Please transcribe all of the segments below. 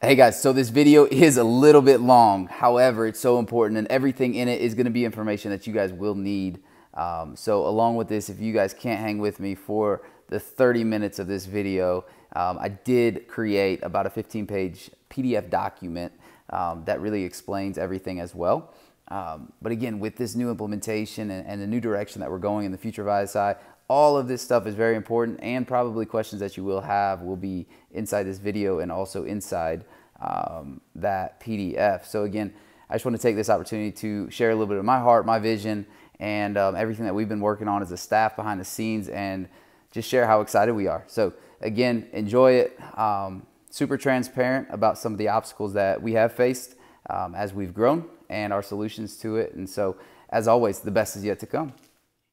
Hey guys, so this video is a little bit long. However, it's so important and everything in it is going to be information that you guys will need. So along with this, if you guys can't hang with me for the 30 minutes of this video, I did create about a 15-page PDF document that really explains everything as well. But again, with this new implementation and the new direction that we're going in the future of ISI, all of this stuff is very important, and probably questions that you will have will be inside this video and also inside that PDF. So again, I just want to take this opportunity to share a little bit of my heart, my vision, and everything that we've been working on as a staff behind the scenes, and just share how excited we are. So again, enjoy it. Super transparent about some of the obstacles that we have faced as we've grown and our solutions to it. And so, as always, the best is yet to come.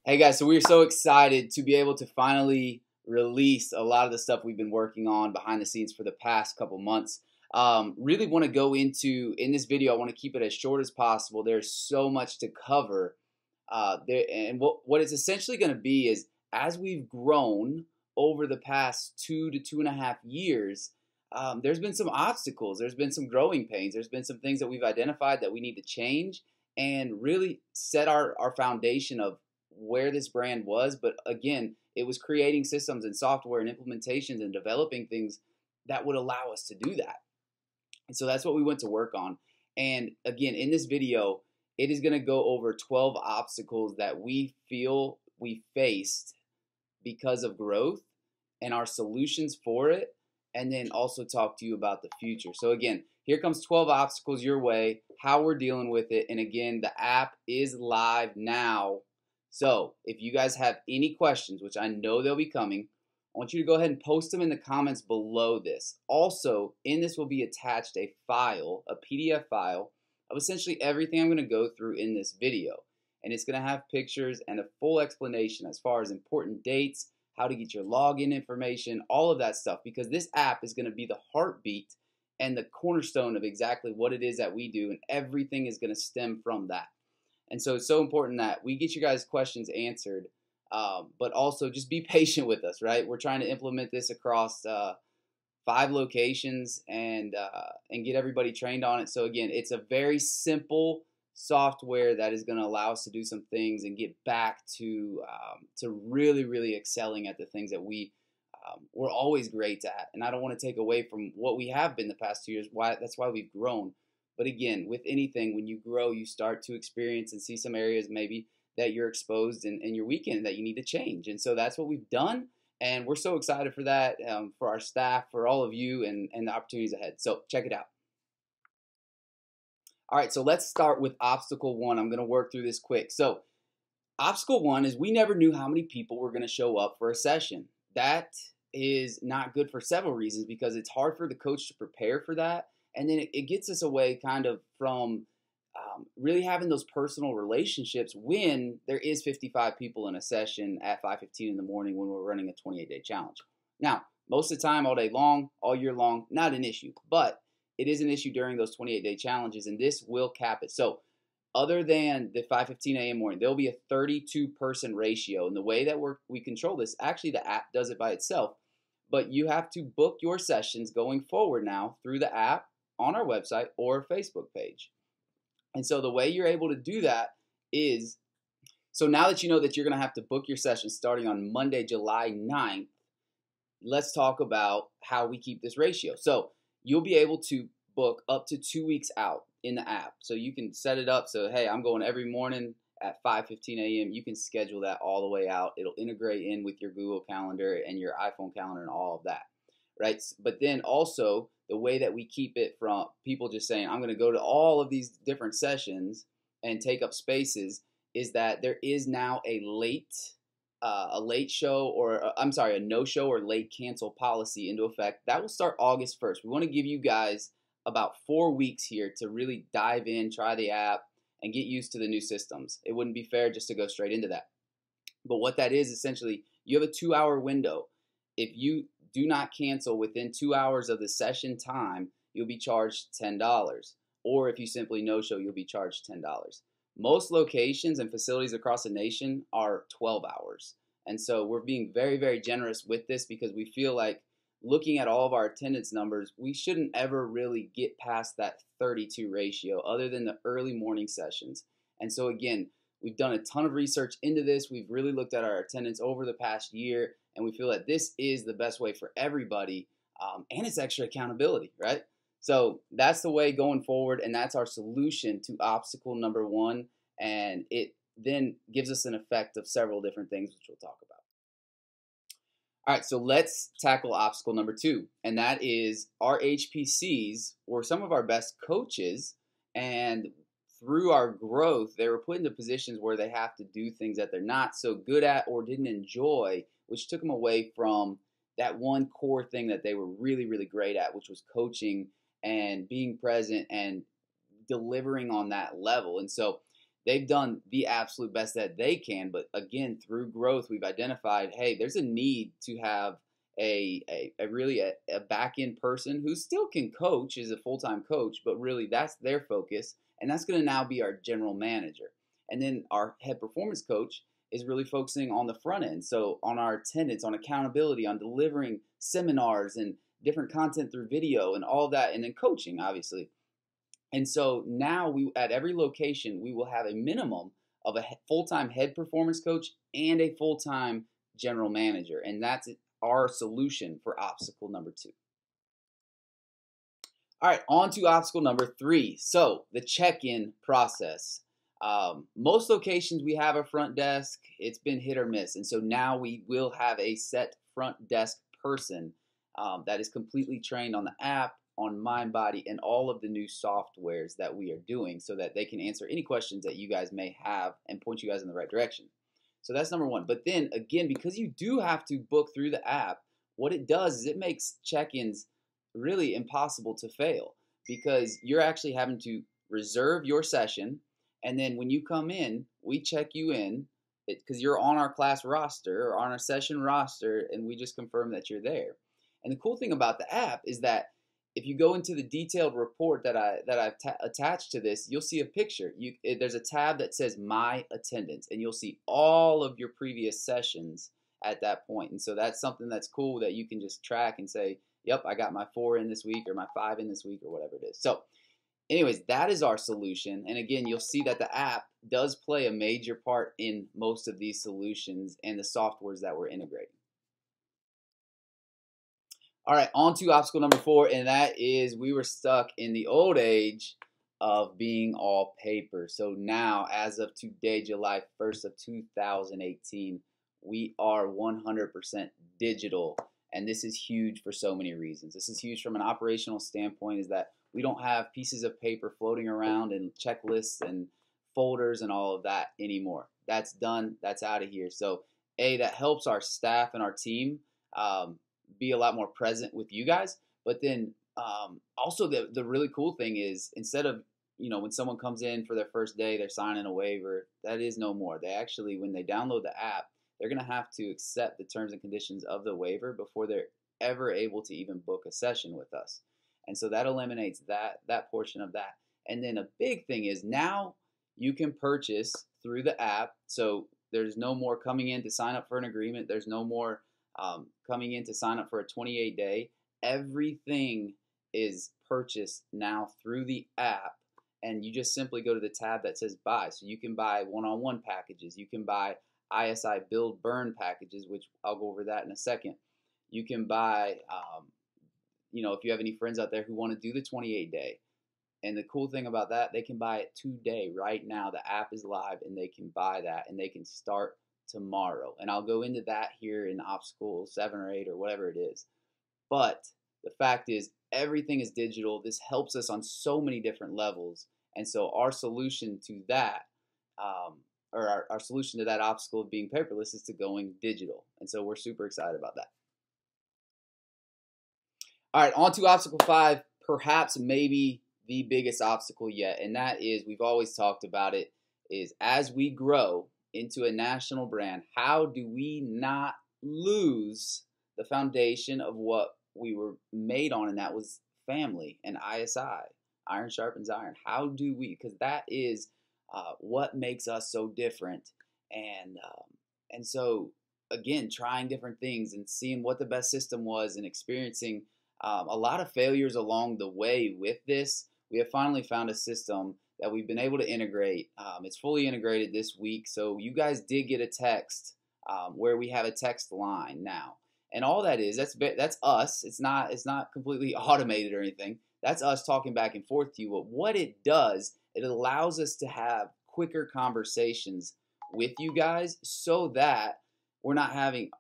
Hey guys, so we're so excited to be able to finally release a lot of the stuff we've been working on behind the scenes for the past couple months. Really want to go into, in this video, I want to keep it as short as possible. There's so much to cover. And what it's essentially going to be is, as we've grown over the past 2 to 2.5 years, there's been some obstacles, there's been some growing pains, there's been some things that we've identified that we need to change and really set our foundation of where this brand was. But again, it was creating systems and software and implementations and developing things that would allow us to do that. And so that's what we went to work on. And again, in this video, it is going to go over 12 obstacles that we feel we faced because of growth and our solutions for it, and then also talk to you about the future. So again, here comes 12 obstacles your way, how we're dealing with it. And again, the app is live now. So if you guys have any questions, which I know they'll be coming, I want you to go ahead and post them in the comments below this. Also, in this will be attached a file, a PDF file, of essentially everything I'm going to go through in this video. And it's going to have pictures and a full explanation as far as important dates, how to get your login information, all of that stuff, because this app is going to be the heartbeat and the cornerstone of exactly what it is that we do, and everything is going to stem from that. And so it's so important that we get you guys' questions answered, but also just be patient with us, right? We're trying to implement this across 5 locations and get everybody trained on it. So again, it's a very simple software that is going to allow us to do some things and get back to really excelling at the things that we're always great at. And I don't want to take away from what we have been the past 2 years. That's why we've grown. But again, with anything, when you grow, you start to experience and see some areas maybe that you're exposed in your weekend that you need to change. And so that's what we've done. And we're so excited for that, for our staff, for all of you, and the opportunities ahead. So check it out. All right, so let's start with obstacle 1. I'm going to work through this quick. So obstacle 1 is we never knew how many people were going to show up for a session. That is not good for several reasons, because it's hard for the coach to prepare for that. And then it gets us away kind of from really having those personal relationships when there is 55 people in a session at 5:15 in the morning when we're running a 28-day challenge. Now, most of the time, all day long, all year long, not an issue. But it is an issue during those 28-day challenges, and this will cap it. So other than the 5:15 a.m. morning, there'll be a 32-person ratio. And the way that we control this, actually the app does it by itself, but you have to book your sessions going forward now through the app, on our website, or Facebook page. And so the way you're able to do that is, so now that you know that you're going to have to book your session starting on Monday, July 9th, let's talk about how we keep this ratio. So you'll be able to book up to 2 weeks out in the app. So you can set it up so, hey, I'm going every morning at 5:15 a.m. You can schedule that all the way out. It'll integrate in with your Google Calendar and your iPhone calendar and all of that, right? But then also, the way that we keep it from people just saying, I'm going to go to all of these different sessions and take up spaces, is that there is now a late show, or a no-show or late cancel policy into effect. That will start August 1st. We want to give you guys about 4 weeks here to really dive in, try the app, and get used to the new systems. It wouldn't be fair just to go straight into that. But what that is, essentially, you have a 2-hour window. If you do not cancel within 2 hours of the session time, you'll be charged $10. Or if you simply no-show, you'll be charged $10. Most locations and facilities across the nation are 12 hours. And so we're being very generous with this, because we feel like looking at all of our attendance numbers, we shouldn't ever really get past that 32 ratio other than the early morning sessions. And so again, we've done a ton of research into this. We've really looked at our attendance over the past year, and we feel that this is the best way for everybody, and it's extra accountability, right? So that's the way going forward, and that's our solution to obstacle number one, and it then gives us an effect of several different things, which we'll talk about. All right, so let's tackle obstacle number two, and that is our HPCs were some of our best coaches, and through our growth, they were put into positions where they have to do things that they're not so good at or didn't enjoy, which took them away from that one core thing that they were really, really great at, which was coaching and being present and delivering on that level. And so they've done the absolute best that they can. But again, through growth, we've identified, hey, there's a need to have a back end person who still can coach, is a full-time coach, but really that's their focus. And that's going to now be our general manager. And then our head performance coach is really focusing on the front end. So on our attendance, on accountability, on delivering seminars and different content through video and all that, and then coaching, obviously. And so now we, at every location, we will have a minimum of a full-time head performance coach and a full-time general manager. And that's our solution for obstacle number two. All right, on to obstacle number three. So the check-in process. Most locations we have a front desk. It's been hit or miss. And so now we will have a set front desk person that is completely trained on the app, on MindBody, and all of the new softwares that we are doing so that they can answer any questions that you guys may have and point you guys in the right direction. So that's number one. But then again, because you do have to book through the app, what it does is it makes check-ins really impossible to fail because you're actually having to reserve your session, and then when you come in, we check you in because you're on our class roster or on our session roster, and we just confirm that you're there. And the cool thing about the app is that if you go into the detailed report that I've attached to this, you'll see a picture. There's a tab that says My Attendance, and you'll see all of your previous sessions at that point. And so that's something that's cool that you can just track and say, yep, I got my 4 in this week or my 5 in this week or whatever it is. So anyways, that is our solution. And again, you'll see that the app does play a major part in most of these solutions and the softwares that we're integrating. All right, on to obstacle number 4, and that is we were stuck in the old age of being all paper. So now, as of today, July 1st of 2018, we are 100% digital, and this is huge for so many reasons. This is huge from an operational standpoint, is that we don't have pieces of paper floating around and checklists and folders and all of that anymore. That's done. That's out of here. So, that helps our staff and our team be a lot more present with you guys. But then also the really cool thing is, instead of, when someone comes in for their first day, they're signing a waiver, that is no more. They actually, when they download the app, they're going to have to accept the terms and conditions of the waiver before they're ever able to even book a session with us. And so that eliminates that portion of that. And then a big thing is now you can purchase through the app. So there's no more coming in to sign up for an agreement. There's no more coming in to sign up for a 28-day. Everything is purchased now through the app, and you just simply go to the tab that says buy. So you can buy one-on-one packages. You can buy ISI build burn packages, which I'll go over that in a second. You can buy, if you have any friends out there who want to do the 28-day. And the cool thing about that, they can buy it today, right now. The app is live, and they can buy that, and they can start tomorrow. And I'll go into that here in obstacle 7 or 8 or whatever it is. But the fact is, everything is digital. This helps us on so many different levels. And so our solution to that, our solution to that obstacle of being paperless, is to going digital. And so we're super excited about that. All right, on to obstacle 5, perhaps maybe the biggest obstacle yet. And that is, we've always talked about it, is as we grow into a national brand, how do we not lose the foundation of what we were made on, and that was family and ISI, iron sharpens iron. How do we, because that is what makes us so different. And so again, trying different things and seeing what the best system was and experiencing a lot of failures along the way with this, we have finally found a system that we've been able to integrate. It's fully integrated this week. So you guys did get a text where we have a text line now. And all that is, that's us. It's not completely automated or anything. That's us talking back and forth to you. But what it does, it allows us to have quicker conversations with you guys so that we're not having,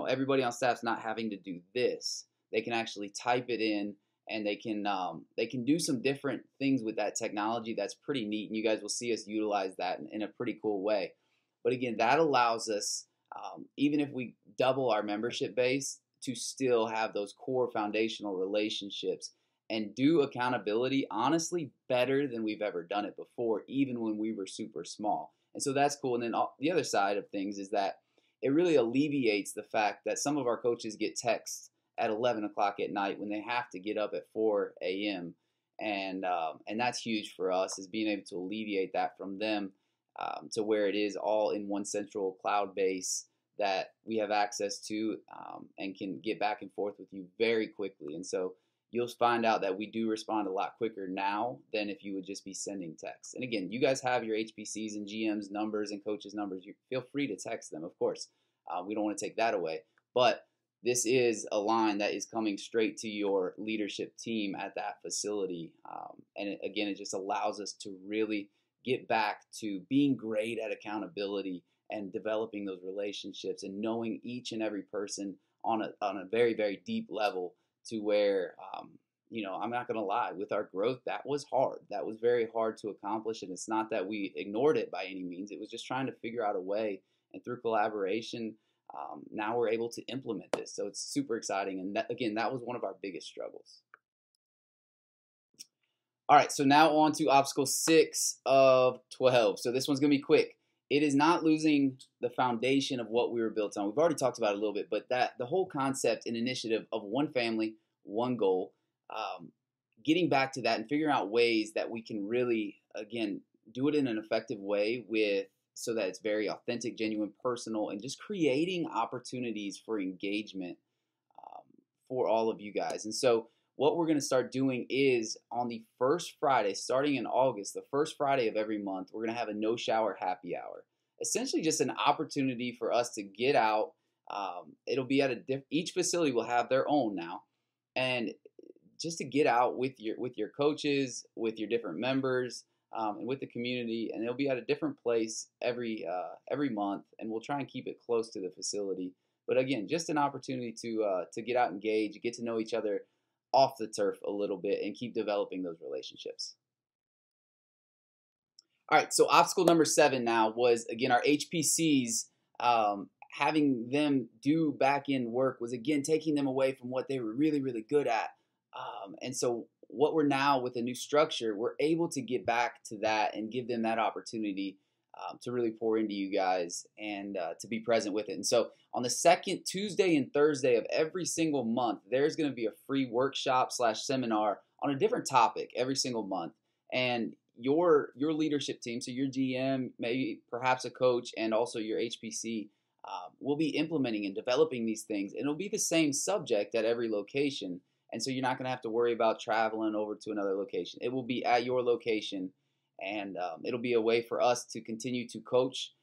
everybody on staff's not having to do this. They can actually type it in, and they can do some different things with that technology that's pretty neat, and you guys will see us utilize that in a pretty cool way. But again, that allows us, even if we double our membership base, to still have those core foundational relationships and do accountability honestly better than we've ever done it before, even when we were super small. And so that's cool. And then the other side of things is that it really alleviates the fact that some of our coaches get texts at 11 o'clock at night when they have to get up at 4 a.m. And that's huge for us, is being able to alleviate that from them to where it is all in one central cloud base that we have access to and can get back and forth with you very quickly. And so you'll find out that we do respond a lot quicker now than if you would just be sending texts. And again, you guys have your HPCs and GMs numbers and coaches numbers. You feel free to text them, of course. We don't want to take that away. But this is a line that is coming straight to your leadership team at that facility. And again, it just allows us to really get back to being great at accountability and developing those relationships and knowing each and every person on a very, very deep level, to where, I'm not going to lie, with our growth, that was hard. That was very hard to accomplish. And it's not that we ignored it by any means. It was just trying to figure out a way. And through collaboration, now we're able to implement this. So it's super exciting. And that was one of our biggest struggles. All right, so now on to obstacle 6 of 12. So this one's going to be quick. It is not losing the foundation of what we were built on. We've already talked about it a little bit, but that the whole concept and initiative of one family, one goal, getting back to that and figuring out ways that we can really, again, do it in an effective way so that it's very authentic, genuine, personal, and just creating opportunities for engagement for all of you guys. And so what we're going to start doing is on the first Friday, starting in August, the first Friday of every month, we're going to have a no shower happy hour. Essentially just an opportunity for us to get out. It'll be at each facility will have their own now. And just to get out with your coaches, with your different members, and with the community. And it'll be at a different place every month. And we'll try and keep it close to the facility. But again, just an opportunity to get out, engage, get to know each other off the turf a little bit, and keep developing those relationships. All right, so obstacle number 7 now was, again, our HPCs. Having them do back-end work was, again, taking them away from what they were really, really good at. And so what we're now, with a new structure, we're able to get back to that and give them that opportunity to really pour into you guys and to be present with it. And so on the second Tuesday and Thursday of every single month, there's going to be a free workshop/seminar on a different topic every single month. And your leadership team, so your GM, maybe perhaps a coach, and also your HPC, will be implementing and developing these things. And it'll be the same subject at every location. And so you're not going to have to worry about traveling over to another location. It will be at your location. And it'll be a way for us to continue to coach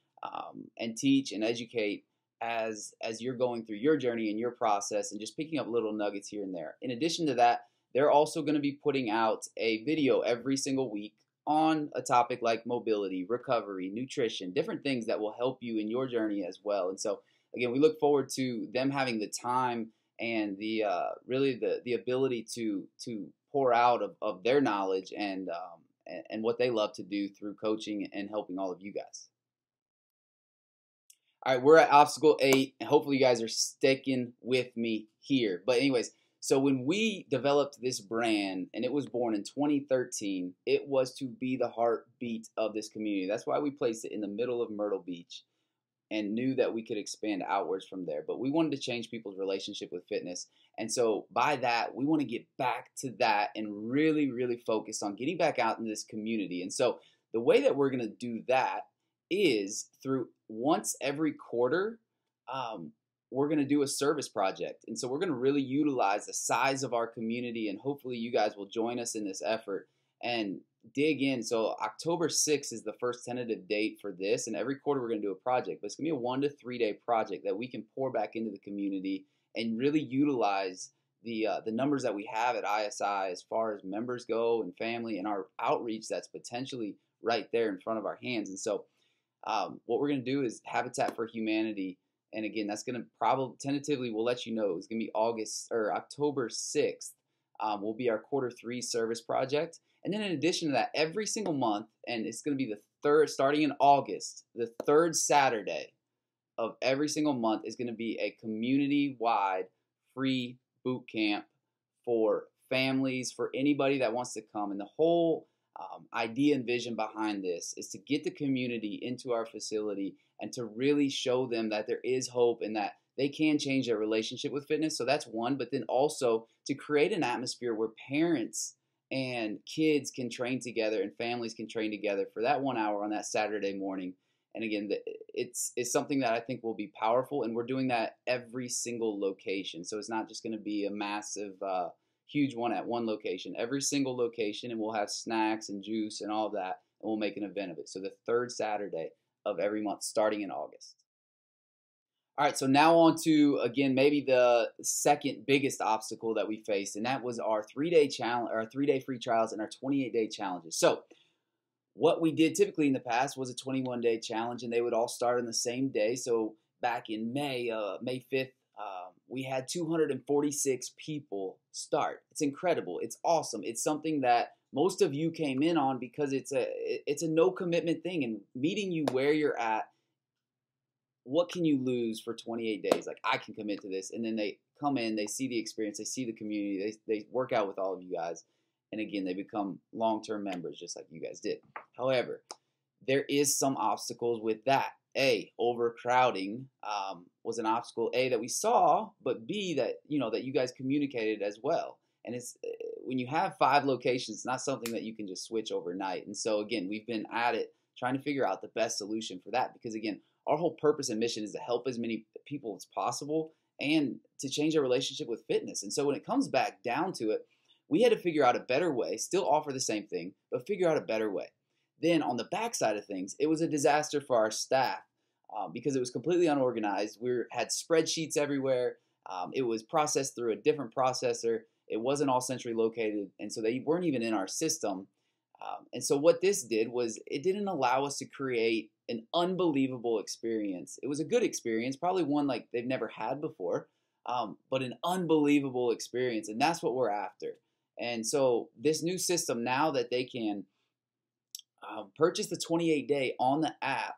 and teach and educate as you're going through your journey and your process, and just picking up little nuggets here and there. In addition to that, they're also going to be putting out a video every single week on a topic like mobility, recovery, nutrition, different things that will help you in your journey as well. And so, again, we look forward to them having the time and the ability to pour out of their knowledge and what they love to do through coaching and helping all of you guys. All right, we're at obstacle 8, and hopefully you guys are sticking with me here. But anyways, so when we developed this brand, and it was born in 2013, it was to be the heartbeat of this community. That's why we placed it in the middle of Myrtle Beach and knew that we could expand outwards from there. But we wanted to change people's relationship with fitness. And so by that, we want to get back to that and really, really focus on getting back out in this community. And so the way that we're going to do that is through once every quarter, we're going to do a service project. And so we're going to really utilize the size of our community, and hopefully you guys will join us in this effort and dig in. So October 6th is the first tentative date for this, and every quarter we're going to do a project, but it's going to be a 1 to 3 day project that we can pour back into the community and really utilize the numbers that we have at ISI as far as members go and family and our outreach that's potentially right there in front of our hands. And so what we're going to do is Habitat for Humanity. And again, that's going to probably tentatively, we'll let you know, it's going to be October 6th will be our Q3 service project. And then in addition to that, every single month, and it's going to be the third, starting in August, the third Saturday of every single month is going to be a community-wide free boot camp for families, for anybody that wants to come. And the whole idea and vision behind this is to get the community into our facility and to really show them that there is hope and that they can change their relationship with fitness. So that's one, but then also to create an atmosphere where parents and kids can train together and families can train together for that 1 hour on that Saturday morning. And again, it's something that I think will be powerful, and we're doing that every single location. So it's not just going to be a massive, huge one at one location. Every single location, and we'll have snacks and juice and all of that, and we'll make an event of it. So the third Saturday of every month, starting in August. All right, so now on to, again, maybe the second biggest obstacle that we faced, and that was our 3-day challenge, our 3-day free trials, and our 28-day challenges. So what we did typically in the past was a 21-day challenge, and they would all start on the same day. So back in May 5th, we had 246 people start. It's incredible. It's awesome. It's something that most of you came in on because it's a no commitment thing, and meeting you where you're at. What can you lose for 28 days? Like, I can commit to this. And then they come in, they see the experience, they see the community, they work out with all of you guys. And again, they become long-term members just like you guys did. However, there is some obstacles with that. A, overcrowding was an obstacle, A, that we saw, but B, that you guys communicated as well. And it's when you have 5 locations, it's not something that you can just switch overnight. And so again, we've been at it trying to figure out the best solution for that, because again, our whole purpose and mission is to help as many people as possible and to change their relationship with fitness. And so when it comes back down to it, we had to figure out a better way, still offer the same thing, but figure out a better way. Then on the backside of things, it was a disaster for our staff because it was completely unorganized. We had spreadsheets everywhere. It was processed through a different processor. It wasn't all centrally located, and so they weren't even in our system. And so what this did was it didn't allow us to create an unbelievable experience. It was a good experience, probably one like they've never had before, but an unbelievable experience, and that's what we're after. And so this new system, now that they can purchase the 28-day on the app,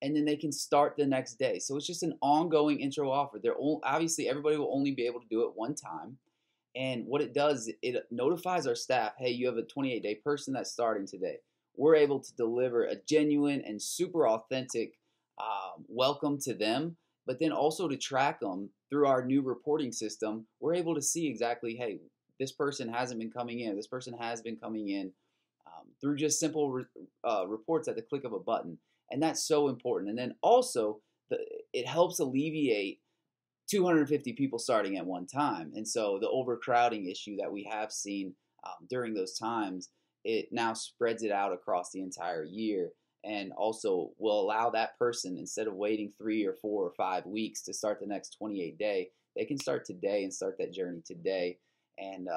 and then they can start the next day. So it's just an ongoing intro offer. Obviously, everybody will only be able to do it one time. And what it does, it notifies our staff, hey, you have a 28-day person that's starting today. We're able to deliver a genuine and super authentic welcome to them, but then also to track them through our new reporting system. We're able to see exactly, hey, this person hasn't been coming in, this person has been coming in through just simple reports at the click of a button. And that's so important. And then also, it helps alleviate 250 people starting at one time. And so the overcrowding issue that we have seen during those times, it now spreads it out across the entire year, and also will allow that person, instead of waiting 3 or 4 or 5 weeks to start the next 28-day, they can start today and start that journey today. And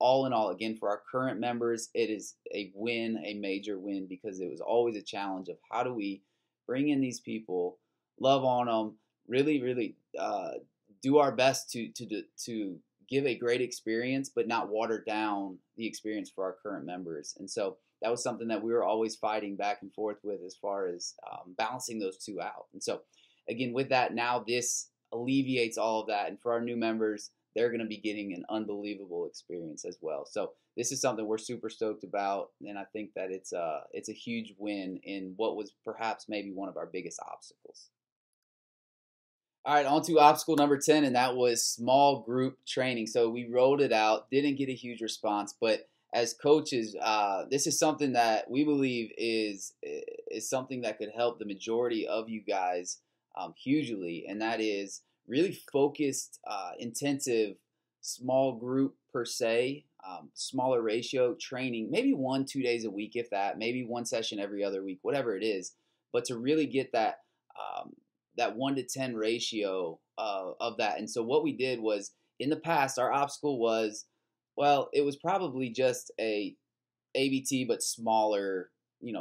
all in all, again, for our current members, it is a win, a major win, because it was always a challenge of how do we bring in these people, love on them, really do our best to give a great experience, but not water down the experience for our current members. And so that was something that we were always fighting back and forth with, as far as balancing those two out. And so again, with that, now this alleviates all of that. And for our new members, they're going to be getting an unbelievable experience as well. So this is something we're super stoked about, and I think that it's a huge win in what was perhaps maybe one of our biggest obstacles. All right, on to obstacle number 10, and that was small group training. So we rolled it out, didn't get a huge response, but as coaches, this is something that we believe is something that could help the majority of you guys hugely, and that is really focused, intensive, small group per se, smaller ratio training, maybe 1-2 days a week, if that, maybe one session every other week, whatever it is, but to really get that 1-to-10 ratio of that. And so what we did was, in the past, our obstacle was, well, it was probably just a ABT, but smaller,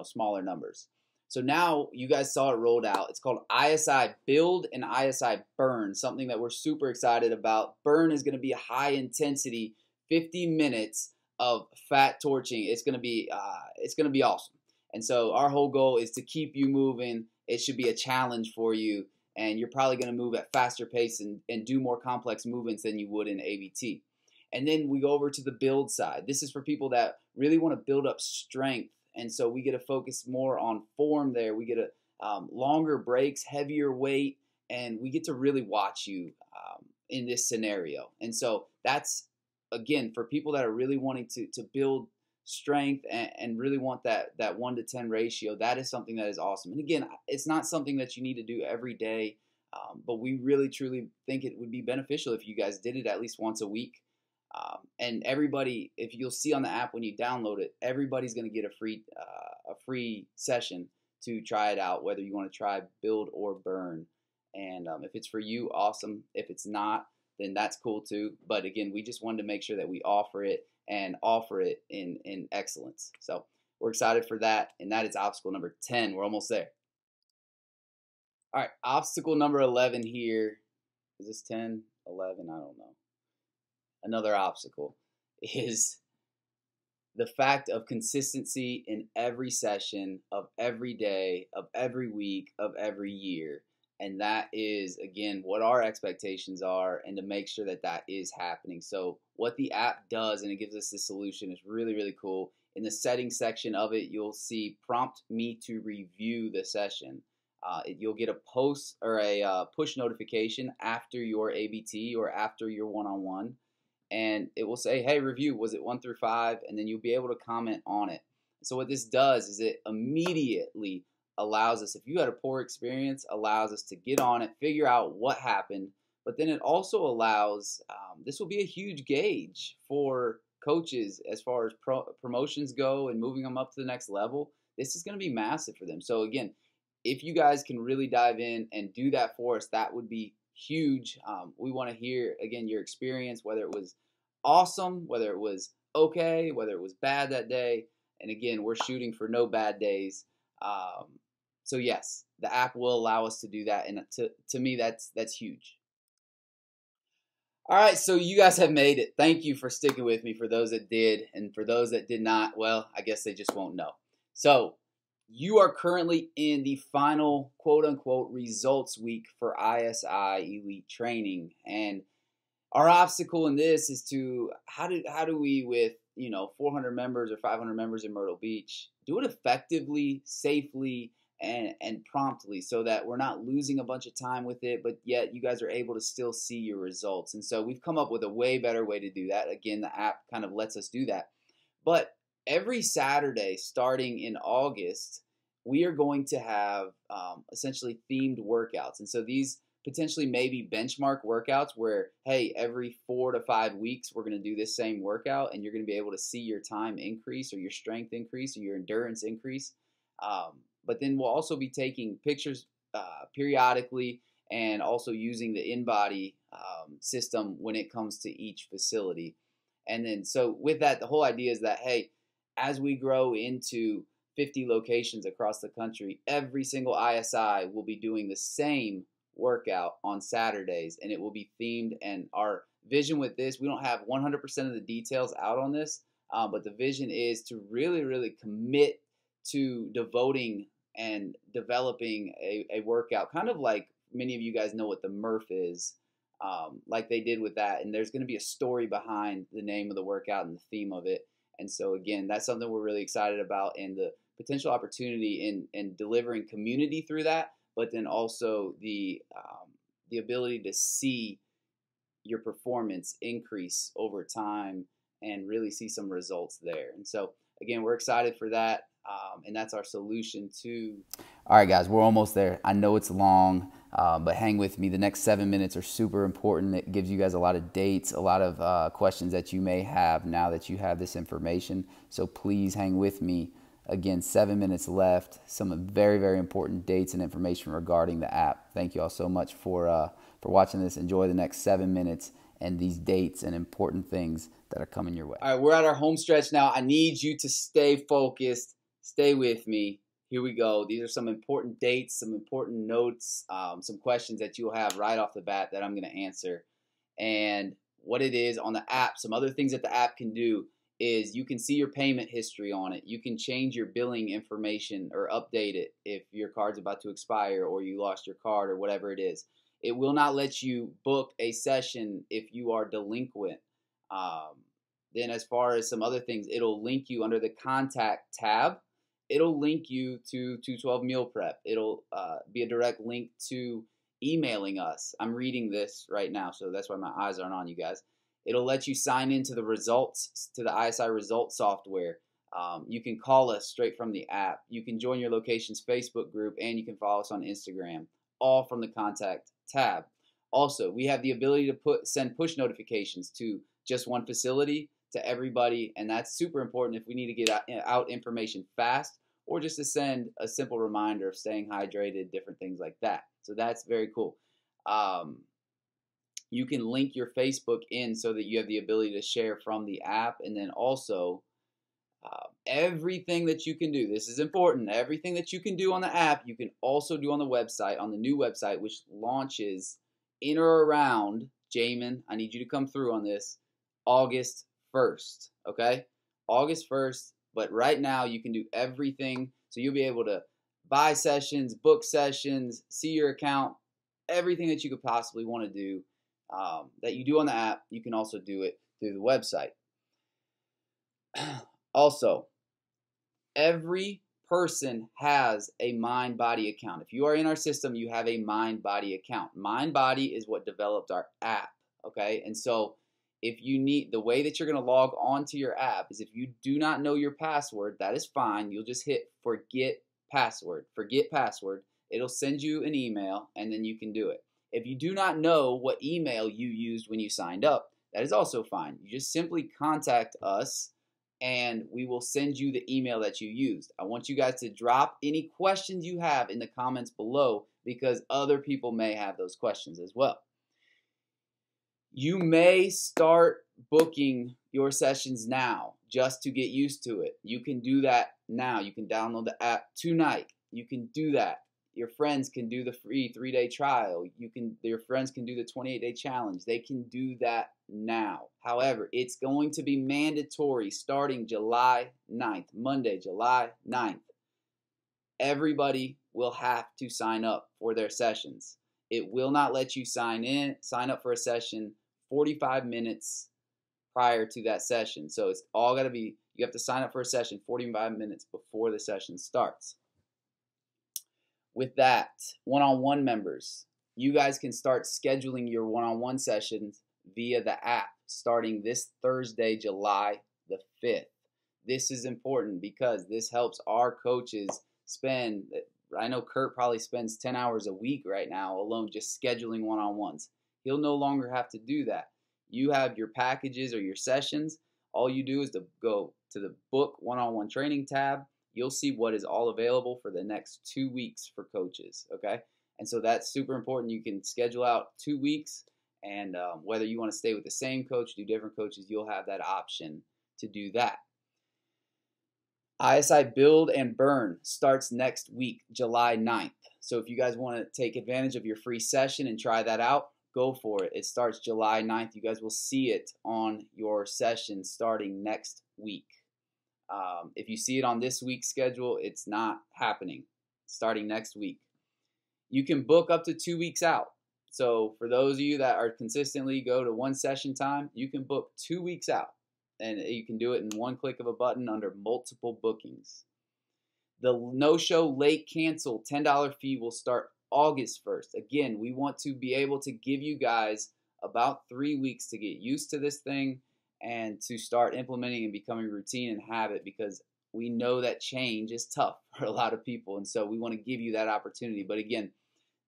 smaller numbers. So now you guys saw it rolled out. It's called ISI Build and ISI Burn, something that we're super excited about. Burn is going to be a high intensity 50 minutes of fat torching. It's going to be awesome. And so our whole goal is to keep you moving. It should be a challenge for you, and you're probably going to move at faster pace and do more complex movements than you would in ABT. And then we go over to the build side. This is for people that really want to build up strength. And so we get to focus more on form there. We get longer breaks, heavier weight, and we get to really watch you in this scenario. And so that's, again, for people that are really wanting to build strength and really want that 1-to-10 ratio. That is something that is awesome. And again, it's not something that you need to do every day, but we really, truly think it would be beneficial if you guys did it at least once a week. And everybody, if you'll see on the app when you download it, everybody's going to get a free session to try it out, whether you want to try build or burn. And if it's for you, awesome. If it's not, then that's cool too. But again, we just wanted to make sure that we offer it and offer it in excellence. So we're excited for that. And that is obstacle number 10. We're almost there. All right, obstacle number 11 here. Is this 10, 11? I don't know. Another obstacle is the fact of consistency in every session of every day, of every week, of every year. And that is, again, what our expectations are, and to make sure that that is happening. So what the app does, and it gives us this solution, is really, really cool. In the settings section of it, you'll see prompt me to review the session. You'll get a post or a push notification after your ABT or after your one-on-one. And it will say, hey, review, was it 1 through 5? And then you'll be able to comment on it. So what this does is it immediately allows us, if you had a poor experience, allows us to get on it, figure out what happened. But then it also allows, this will be a huge gauge for coaches as far as promotions go and moving them up to the next level. This is going to be massive for them. So again, if you guys can really dive in and do that for us, that would be huge. We want to hear, again, your experience, whether it was awesome, whether it was okay, whether it was bad that day. And again, we're shooting for no bad days. So yes, the app will allow us to do that. And to me, that's huge. All right, so you guys have made it. Thank you for sticking with me. For those that did, and for those that did not, well, I guess they just won't know. So you are currently in the final quote-unquote results week for ISI Elite Training. And our obstacle in this is to, how do we, with 400 members or 500 members in Myrtle Beach, do it effectively, safely, and promptly, so that we're not losing a bunch of time with it, but yet you guys are able to still see your results. And so we've come up with a way better way to do that. Again, the app kind of lets us do that. But every Saturday, starting in August, we are going to have essentially themed workouts. And so these potentially maybe benchmark workouts where, hey, every 4 to 5 weeks, we're going to do this same workout, and you're going to be able to see your time increase or your strength increase or your endurance increase. But then we'll also be taking pictures periodically, and also using the InBody system when it comes to each facility. And then so with that, the whole idea is that, hey, as we grow into 50 locations across the country, every single ISI will be doing the same workout on Saturdays, and it will be themed. And our vision with this, we don't have 100% of the details out on this, but the vision is to really, really commit to devoting and developing a workout, kind of like many of you guys know what the Murph is, like they did with that. And there's going to be a story behind the name of the workout and the theme of it. And so again, that's something we're really excited about, and the potential opportunity in delivering community through that, but then also the ability to see your performance increase over time and really see some results there. And so again, we're excited for that, and that's our solution to. All right, guys, we're almost there. I know it's long. But hang with me. The next 7 minutes are super important. It gives you guys a lot of dates, a lot of questions that you may have now that you have this information. So please hang with me. Again, 7 minutes left. Some very, very important dates and information regarding the app. Thank you all so much for watching this. Enjoy the next 7 minutes and these dates and important things that are coming your way. All right, we're at our home stretch now. I need you to stay focused. Stay with me. Here we go. These are some important dates, some important notes, some questions that you'll have right off the bat that I'm going to answer. And what it is on the app, some other things that the app can do is you can see your payment history on it. You can change your billing information or update it if your card's about to expire or you lost your card or whatever it is. It will not let you book a session if you are delinquent. Then as far as some other things, it'll link you under the contact tab. It'll link you to 212 Meal Prep. It'll be a direct link to emailing us. I'm reading this right now, so that's why my eyes aren't on you guys. It'll let you sign into the results, to the ISI results software. You can call us straight from the app. You can join your location's Facebook group, and you can follow us on Instagram, all from the contact tab. Also, we have the ability to send push notifications to just one facility, to everybody, and that's super important if we need to get out information fast or just to send a simple reminder of staying hydrated, different things like that. So that's very cool. You can link your Facebook in so that you have the ability to share from the app, and then also everything that you can do. This is important. Everything that you can do on the app, you can also do on the website, on the new website, which launches in or around, Jamin, I need you to come through on this, August 1st, okay? August 1st, but right now you can do everything. So you'll be able to buy sessions, book sessions, see your account, everything that you could possibly want to do that you do on the app, you can also do it through the website. Also, every person has a mind-body account. If you are in our system, you have a mind-body account. Mind-body is what developed our app, okay? And so if you need, the way that you're going to log on to your app is if you do not know your password, that is fine. You'll just hit forget password. Forget password. It'll send you an email, and then you can do it. If you do not know what email you used when you signed up, that is also fine. You just simply contact us, and we will send you the email that you used. I want you guys to drop any questions you have in the comments below because other people may have those questions as well. You may start booking your sessions now just to get used to it. You can do that now. You can download the app tonight. You can do that. Your friends can do the free 3-day trial. Your friends can do the 28-day challenge. They can do that now. However, it's going to be mandatory starting July 9th, Monday, July 9th. Everybody will have to sign up for their sessions. It will not let you sign up for a session 45 minutes prior to that session. So it's all got to be, you have to sign up for a session 45 minutes before the session starts. With that, one-on-one members, you guys can start scheduling your one-on-one sessions via the app starting this Thursday, July the 5th. This is important because this helps our coaches spend, I know Kurt probably spends 10 hours a week right now alone just scheduling one-on-ones. He'll no longer have to do that. You have your packages or your sessions. All you do is to go to the book one-on-one training tab. You'll see what is all available for the next 2 weeks for coaches, okay? And so that's super important. You can schedule out 2 weeks, and whether you want to stay with the same coach, do different coaches, you'll have that option to do that. ISI Build and Burn starts next week, July 9th. So if you guys want to take advantage of your free session and try that out, go for it. It starts July 9th. You guys will see it on your session starting next week. If you see it on this week's schedule, it's not happening starting next week. You can book up to 2 weeks out. So for those of you that are consistently go to one session time, you can book 2 weeks out. And you can do it in one click of a button under multiple bookings. The no-show late cancel $10 fee will start August 1st. Again, we want to be able to give you guys about 3 weeks to get used to this thing and to start implementing and becoming routine and habit, because we know that change is tough for a lot of people, and so we want to give you that opportunity. But again,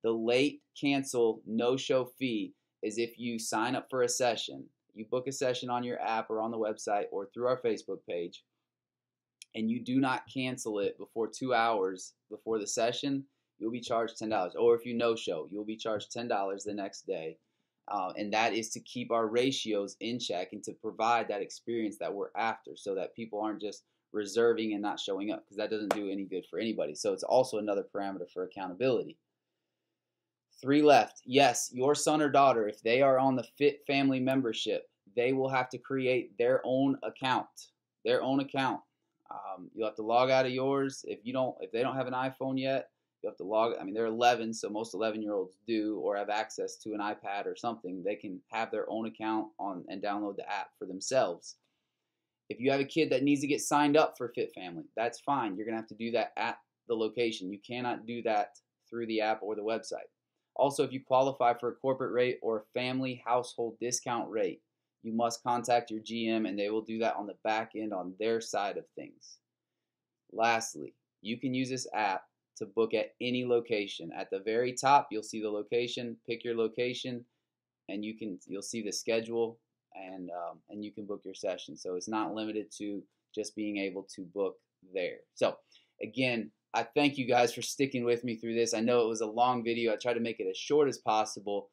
The late cancel no-show fee is if you sign up for a session, you book a session on your app or on the website or through our Facebook page, and you do not cancel it before 2 hours before the session, you'll be charged $10. Or if you no-show, you'll be charged $10 the next day. And that is to keep our ratios in check and to provide that experience that we're after, so that people aren't just reserving and not showing up, because that doesn't do any good for anybody. So it's also another parameter for accountability. 3 left. Yes, your son or daughter, if they are on the Fit Family membership, they will have to create their own account. Their own account. You'll have to log out of yours. If they don't have an iPhone yet, you have to log. I mean, they're 11, so most 11-year-olds do, or have access to an iPad or something. They can have their own account on and download the app for themselves. If you have a kid that needs to get signed up for Fit Family, that's fine. You're going to have to do that at the location. You cannot do that through the app or the website. Also, if you qualify for a corporate rate or a family household discount rate, you must contact your GM, and they will do that on the back end on their side of things. Lastly, you can use this app to book at any location. At the very top, you'll see the location. Pick your location, and you'll see the schedule, and you can book your session. So it's not limited to just being able to book there. So again, I thank you guys for sticking with me through this. I know it was a long video. I tried to make it as short as possible,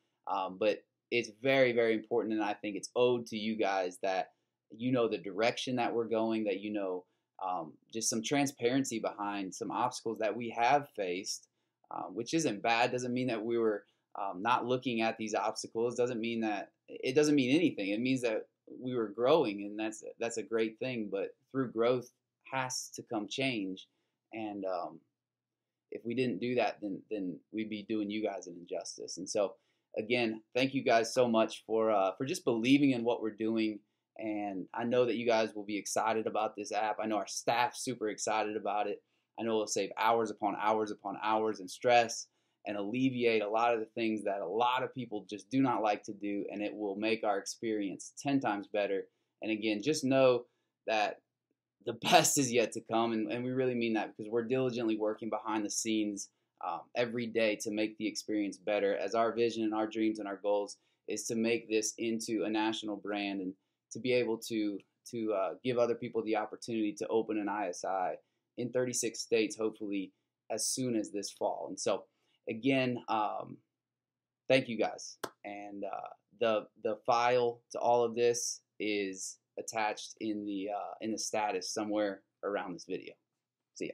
but it's very, very important, and I think it's owed to you guys that you know the direction that we're going, that you know just some transparency behind some obstacles that we have faced, which isn't bad. Doesn't mean that we were not looking at these obstacles. It doesn't mean anything. It means that we were growing, and that's a great thing. But through growth has to come change, and if we didn't do that, then we'd be doing you guys an injustice. And so, again, thank you guys so much for just believing in what we're doing. And I know that you guys will be excited about this app. I know our staff's super excited about it. I know it'll save hours upon hours upon hours in stress and alleviate a lot of the things that a lot of people just do not like to do, and it will make our experience 10 times better. And again, just know that the best is yet to come, and we really mean that, because we're diligently working behind the scenes every day to make the experience better, as our vision and our dreams and our goals is to make this into a national brand, and to be able to give other people the opportunity to open an ISI in 36 states, hopefully as soon as this fall. And so, again, thank you guys. And the file to all of this is attached in the status somewhere around this video. See ya.